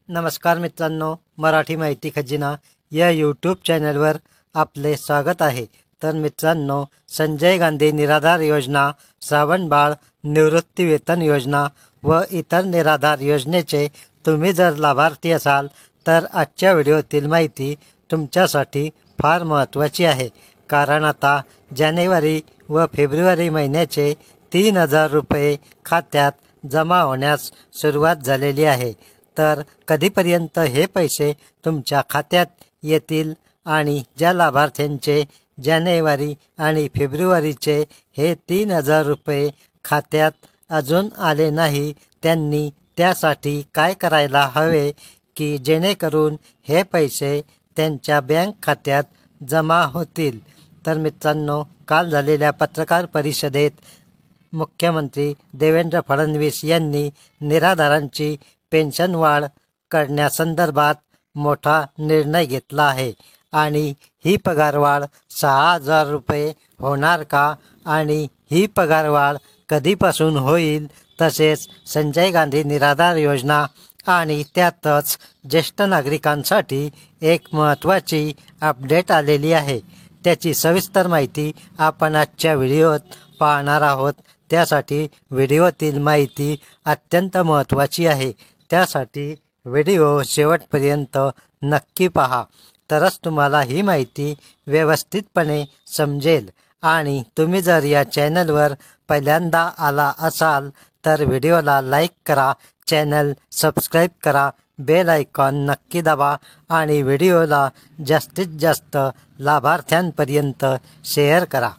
नमस्कार मित्रांनो, मराठी माहिती खजिना या यूट्यूब चॅनलवर आपले स्वागत आहे. तर मित्रांनो, संजय गांधी निराधार योजना, श्रावणबाळ निवृत्ती वेतन योजना व इतर निराधार योजनेचे तुम्ही जर लाभार्थी असाल तर आजच्या व्हिडिओतील माहिती तुमच्यासाठी फार महत्त्वाची आहे. कारण आता जानेवारी व फेब्रुवारी महिन्याचे 3,000 रुपये खात्यात जमा होण्यास सुरुवात झालेली आहे. तर कधीपर्यंत हे पैसे तुमच्या खात्यात येतील आणि ज्या लाभार्थ्यांचे जानेवारी आणि फेब्रुवारीचे हे 3,000 रुपये खात्यात अजून आले नाही त्यांनी त्यासाठी काय करायला हवे की जेणेकरून हे पैसे त्यांच्या बँक खात्यात जमा होतील. तर मित्रांनो, काल झालेल्या पत्रकार परिषदेत मुख्यमंत्री देवेंद्र फडणवीस यांनी निराधारांची पेन्शन वाढ करण्यासंदर्भात मोठा निर्णय घेतला आहे आणि ही पगारवाढ 6,000 रुपये होणार का आणि ही पगारवाढ कधीपासून होईल, तसेच संजय गांधी निराधार योजना आणि त्यातच ज्येष्ठ नागरिकांसाठी एक महत्त्वाची अपडेट आलेली आहे. त्याची सविस्तर माहिती आपण आजच्या व्हिडिओत पाहणार आहोत. त्यासाठी व्हिडिओतील माहिती अत्यंत महत्त्वाची आहे. त्यासाठी व्हिडिओ शेवटपर्यंत नक्की पहा, तरच तुम्हाला ही माहिती व्यवस्थितपणे समजेल. आणि तुम्ही जर या चॅनलवर पहिल्यांदा आला असाल तर व्हिडिओला लाईक करा, चॅनल सबस्क्राईब करा, बेल आयकॉन नक्की दाबा आणि व्हिडिओला जास्तीत जास्त लाभार्थ्यांपर्यंत शेअर करा.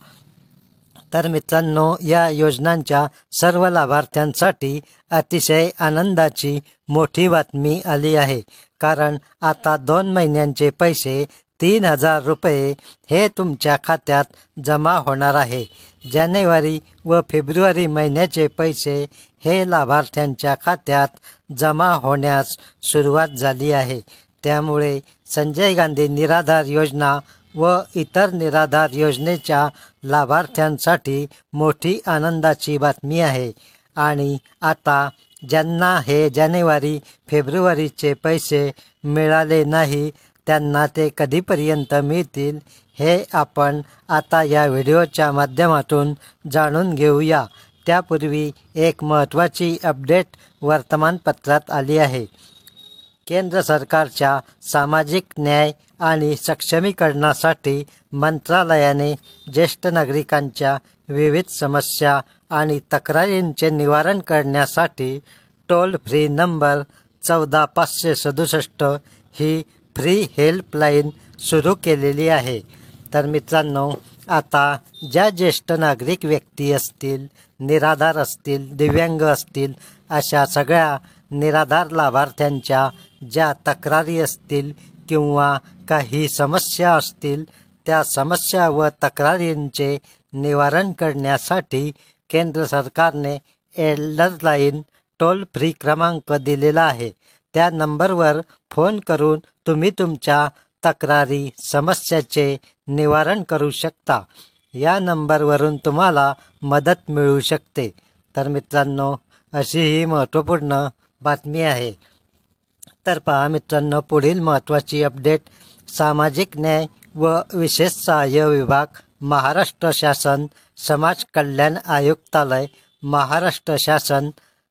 तर मित्रांनो, या योजनांच्या सर्व लाभार्थ्यांसाठी अतिशय आनंदाची मोठी बातमी आली आहे. कारण आता 2 महिन्यांचे पैसे 3,000 रुपये हे तुमच्या खात्यात जमा होणार आहे. जानेवारी व फेब्रुवारी महिन्याचे पैसे हे लाभार्थ्यांच्या खात्यात जमा होण्यास सुरुवात झाली आहे. त्यामुळे संजय गांधी निराधार योजना व इतर निराधार योजनेच्या लाभार्थ्यांसाठी मोठी आनंदाची बातमी आहे. आणि आता ज्यांना हे जानेवारी फेब्रुवारीचे पैसे मिळाले नाही त्यांना ते कधीपर्यंत मिळतील हे आपण आता या व्हिडिओच्या माध्यमातून जाणून घेऊया. त्यापूर्वी एक महत्त्वाची अपडेट वर्तमानपत्रात आली आहे. केंद्र सरकारच्या सामाजिक न्याय आणि सक्षमीकरणासाठी मंत्रालयाने ज्येष्ठ नागरिकांच्या विविध समस्या आणि तक्रारींचे निवारण करण्यासाठी टोल फ्री नंबर 14,567 ही फ्री हेल्पलाईन सुरू केलेली आहे. तर मित्रांनो, आता ज्या ज्येष्ठ नागरिक व्यक्ती असतील, निराधार असतील, दिव्यांग असतील, अशा सगळ्या निराधार लाभार्थ्यांच्या ज्या तक्रारी असतील किंवा काही समस्या असतील, त्या समस्या व तक्रारींचे निवारण करण्यासाठी केंद्र सरकारने एल्डर लाईन टोल फ्री क्रमांक दिलेला आहे. त्या नंबरवर फोन करून तुम्ही तुमच्या तक्रारी समस्याचे निवारण करू शकता. या नंबरवरून तुम्हाला मदत मिळू शकते. तर मित्रांनो, अशी ही महत्त्वपूर्ण बातमी आहे. तर पहा मित्रांनो, पुढील महत्त्वाची अपडेट. सामाजिक न्याय व विशेष सहाय्य विभाग, महाराष्ट्र शासन, समाज कल्याण आयुक्तालय, महाराष्ट्र शासन,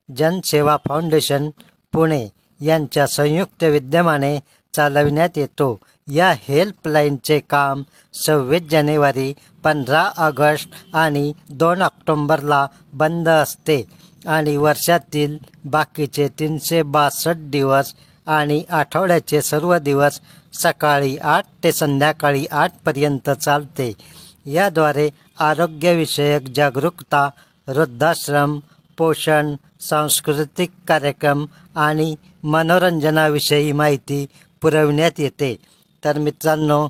जनसेवा फाउंडेशन पुणे यांच्या संयुक्त विद्यमाने चालविण्यात येतो. या हेल्पलाईनचे काम 26 जानेवारी, 15 ऑगस्ट आणि 2 ऑक्टोंबरला बंद असते आणि वर्षातील बाकीचे 362 दिवस आणि आठवड्याचे सर्व दिवस सकाळी 8 ते संध्याकाळी 8 पर्यंत चालते. याद्वारे आरोग्यविषयक जागरूकता, वृद्धाश्रम, पोषण, सांस्कृतिक कार्यक्रम आणि मनोरंजनाविषयी माहिती पुरविण्यात येते. तर मित्रांनो,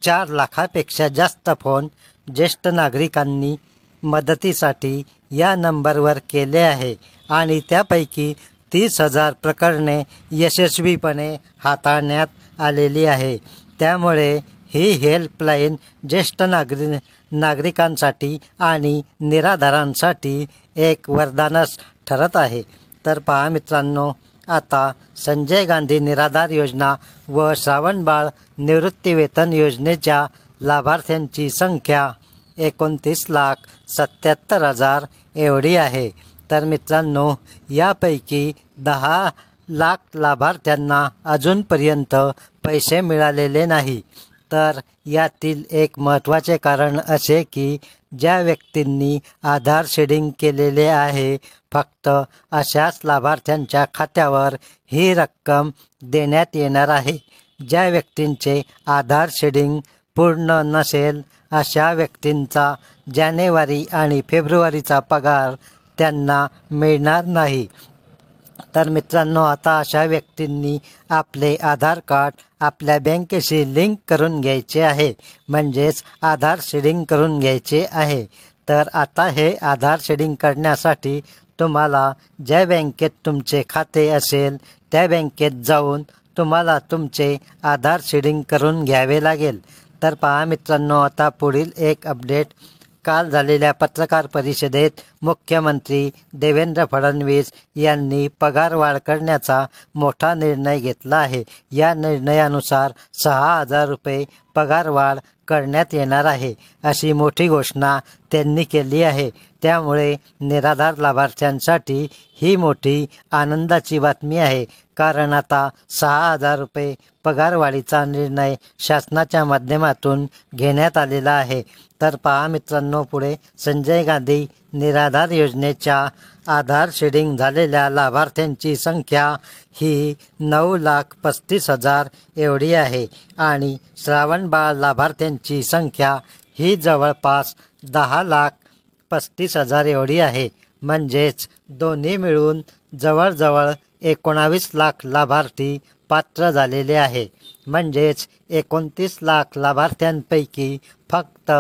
4 लाखापेक्षा जास्त फोन ज्येष्ठ नागरिकांनी मदतीसाठी या नंबरवर केले आहे आणि त्यापैकी 30,000 प्रकरणे यशस्वीपणे हाताळण्यात आलेली आहे. त्यामुळे ही हेल्पलाईन ज्येष्ठ नागरिकांसाठी आणि निराधारांसाठी एक वरदानच ठरत आहे. तर पहा मित्रांनो, आता संजय गांधी निराधार योजना व श्रावणबाळ निवृत्तीवेतन योजनेच्या लाभार्थ्यांची संख्या 29,77,000 एवढी आहे. तर मित्रांनो, यापैकी 10 लाख लाभार्थ्यांना अजूनपर्यंत पैसे मिळालेले नाही. तर यातील एक महत्त्वाचे कारण असे की ज्या व्यक्तींनी आधार शेडिंग केलेले आहे, फक्त अशाच लाभार्थ्यांच्या खात्यावर ही रक्कम देण्यात येणार आहे. ज्या व्यक्तींचे आधार शेडिंग पूर्ण नसेल अशा व्यक्तींचा जानेवारी आणि फेब्रुवारीचा पगार त्यांना मिळणार नाही. तर मित्रांनो, आता अशा व्यक्तींनी आपले आधार कार्ड आपल्या बँकेशी लिंक करून घ्यायचे आहे, म्हणजेच आधार शेडिंग करून घ्यायचे आहे. तर आता हे आधार शेडिंग करण्यासाठी तुम्हाला ज्या बँकेत तुमचे खाते असेल त्या बँकेत जाऊन तुम्हाला तुमचे आधार शेडिंग करून घ्यावे लागेल. तर पहा मित्रांनो, आता पुढील एक अपडेट. काल झालेल्या पत्रकार परिषदेत मुख्यमंत्री देवेंद्र फडणवीस यांनी पगारवाढ करण्याचा मोठा निर्णय घेतला आहे. या निर्णयानुसार 6,000 रुपये पगारवाढ करण्यात येणार आहे, अशी मोठी घोषणा त्यांनी केली आहे. त्यामुळे निराधार लाभार्थ्यांसाठी ही मोठी आनंदाची बातमी आहे, कारण आता 6,000 रुपये पगारवाढीचा निर्णय शासनाच्या माध्यमातून घेण्यात आलेला आहे. तर पहा मित्रांनो, पुढे संजय गांधी निराधार योजनेच्या आधार शेडिंग झालेल्या लाभार्थ्यांची संख्या ही 9,35,000 एवढी आहे आणि श्रावणबाळ लाभार्थ्यांची संख्या ही जवळपास 10,35,000 एवढी आहे. म्हणजेच दोन्ही मिळून जवळजवळ 19 लाख लाभार्थी पात्र झालेले आहे. म्हणजेच 29 लाख लाभार्थ्यांपैकी फक्त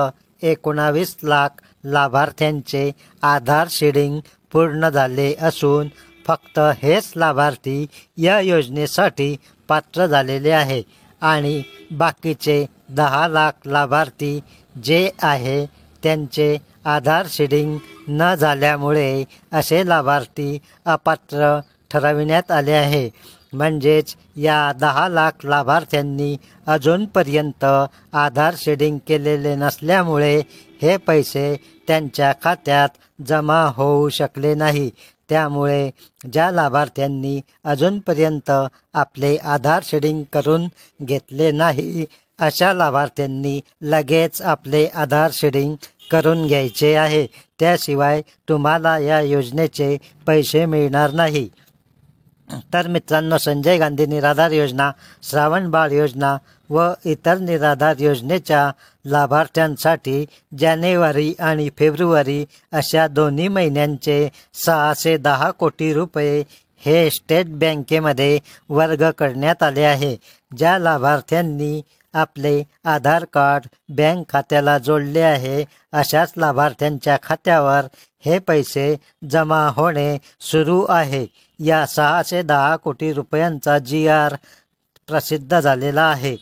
19 लाख लाभार्थ्यांचे आधार शेडिंग पूर्ण झाले असून फक्त हेच लाभार्थी या योजनेसाठी पात्र झालेले आहे आणि बाकीचे 10 लाख लाभार्थी जे आहे त्यांचे आधार शेडिंग न झाल्यामुळे असे लाभार्थी अपात्र ठरविण्यात आले आहे. म्हणजेच या 10 लाख लाभार्थ्यांनी अजूनपर्यंत आधार शेडिंग केलेले नसल्यामुळे हे पैसे त्यांच्या खात्यात जमा होऊ शकले नाही. त्यामुळे ज्या लाभार्थ्यांनी अजूनपर्यंत आपले आधार शेडिंग करून घेतले नाही अशा लाभार्थ्यांनी लगेच आपले आधार शेडिंग करून घ्यायचे आहे. त्याशिवाय तुम्हाला या योजनेचे पैसे मिळणार नाही. तर मित्रांनो, संजय गांधी निराधार योजना, श्रावणबाळ योजना व इतर निराधार योजनेच्या लाभार्थ्यांसाठी जानेवारी आणि फेब्रुवारी अशा दोन्ही महिन्यांचे 610 कोटी रुपये हे स्टेट बँकेमध्ये वर्ग करण्यात आले आहे. ज्या लाभार्थ्यांनी आपले आधार कार्ड बँक खात्याला जोडले आहे अशाच लाभार्थ्यांच्या खात्यावर हे पैसे जमा होणे सुरू आहे. या 610 कोटी रुपयांचा GR प्रसिद्ध झालेला आहे.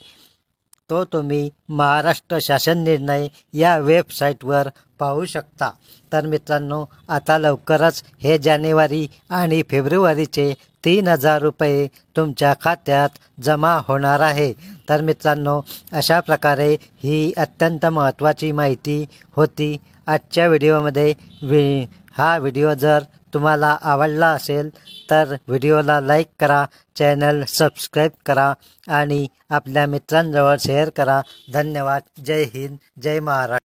तो तुम्ही महाराष्ट्र शासन निर्णय या वेबसाईटवर पाहू शकता. तर मित्रांनो, आता लवकरच हे जानेवारी आणि फेब्रुवारीचे 3,000 रुपये तुमच्या खात्यात जमा होणार आहे. तर मित्रांनो, अशा प्रकारे ही अत्यंत महत्त्वाची माहिती होती आजच्या व्हिडिओमध्ये. हा व्हिडिओ जर तुम्हाला आवडला असेल तर व्हिडिओला लाईक करा, चॅनल सबस्क्राईब करा आणि आपल्या मित्रांजवळ शेअर करा. धन्यवाद. जय हिंद, जय महाराष्ट्र.